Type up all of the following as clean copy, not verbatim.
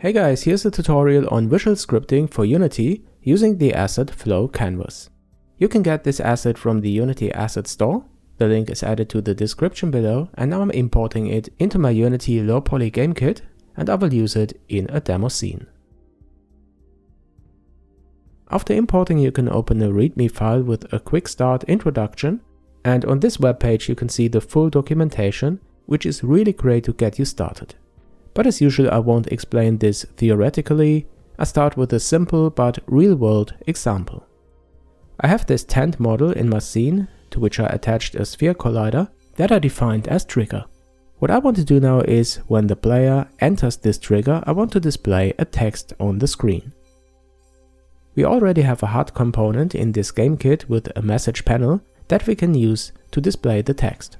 Hey guys, here's a tutorial on visual scripting for Unity using the asset Flow Canvas. You can get this asset from the Unity Asset Store. The link is added to the description below, and now I'm importing it into my Unity Low Poly Game Kit, and I will use it in a demo scene. After importing, you can open a README file with a quick start introduction, and on this webpage you can see the full documentation, which is really great to get you started. But as usual, I won't explain this theoretically. I start with a simple but real-world example. I have this tent model in my scene, to which I attached a sphere collider that I defined as trigger. What I want to do now is, when the player enters this trigger, I want to display a text on the screen. We already have a HUD component in this game kit with a message panel that we can use to display the text.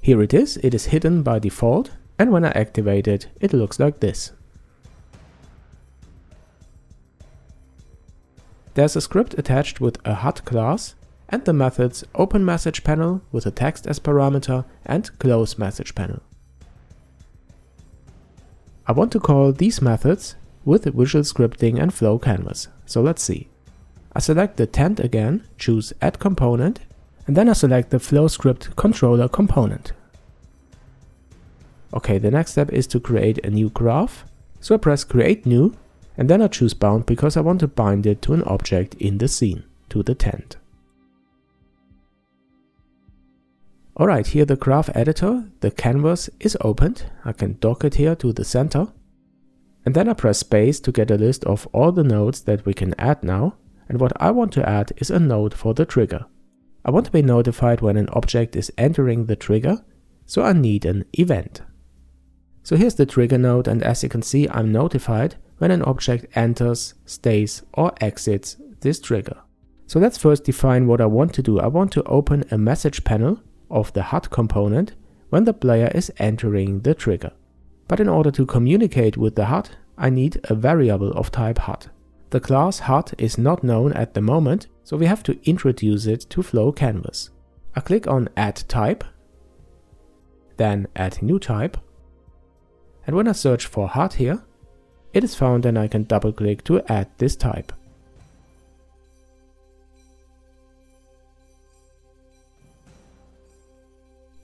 Here it is hidden by default, and when I activate it, it looks like this. There's a script attached with a HUD class and the methods openMessagePanel with a text as parameter and closeMessagePanel. I want to call these methods with visual scripting and Flow Canvas, so let's see. I select the tent again, choose Add Component, and then I select the FlowScript controller component. Okay, the next step is to create a new graph, so I press Create New, and then I choose Bound because I want to bind it to an object in the scene, to the tent. Alright, here the graph editor, the canvas is opened. I can dock it here to the center, and then I press space to get a list of all the nodes that we can add now, and what I want to add is a node for the trigger. I want to be notified when an object is entering the trigger, so I need an event. So here's the trigger node, and as you can see, I'm notified when an object enters, stays or exits this trigger. So let's first define what I want to do. I want to open a message panel of the HUD component when the player is entering the trigger. But in order to communicate with the HUD, I need a variable of type HUD. The class HUD is not known at the moment, so we have to introduce it to Flow Canvas. I click on Add Type, then Add New Type, and when I search for HUD here, it is found and I can double click to add this type.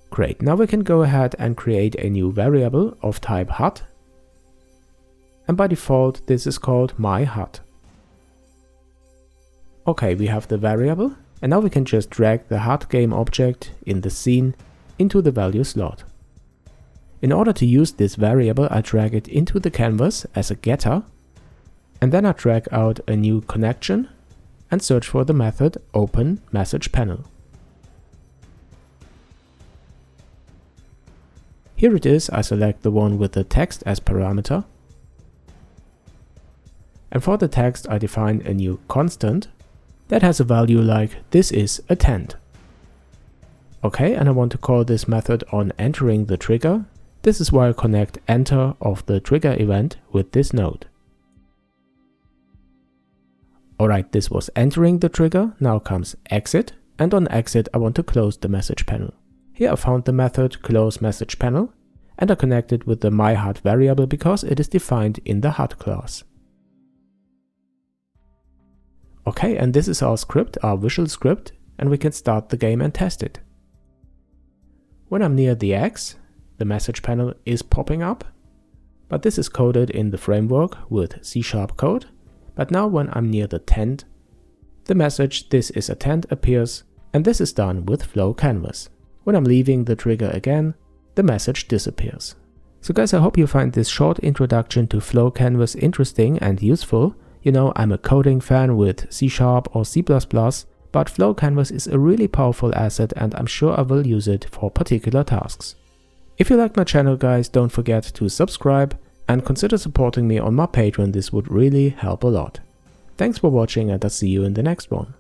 Great, now we can go ahead and create a new variable of type HUD, and by default this is called myHUD. Okay, we have the variable, and now we can just drag the HUD game object in the scene into the value slot. In order to use this variable, I drag it into the canvas as a getter, and then I drag out a new connection and search for the method openMessagePanel. Here it is, I select the one with the text as parameter, and for the text I define a new constant that has a value like this is a tent. Okay, and I want to call this method on entering the trigger. This is why I connect enter of the trigger event with this node. Alright, this was entering the trigger, now comes exit, and on exit I want to close the message panel. Here I found the method closeMessagePanel, and I connect it with the myHUD variable because it is defined in the HUD class. Okay, and this is our script, our visual script, and we can start the game and test it. When I'm near the X, the message panel is popping up, but this is coded in the framework with C# code. But now when I'm near the tent, the message "this is a tent" appears, and this is done with Flow Canvas. When I'm leaving the trigger again, the message disappears. So guys, I hope you find this short introduction to Flow Canvas interesting and useful. You know, I'm a coding fan with C# or C++, but Flow Canvas is a really powerful asset and I'm sure I will use it for particular tasks. If you like my channel guys, don't forget to subscribe and consider supporting me on my Patreon, this would really help a lot. Thanks for watching and I'll see you in the next one.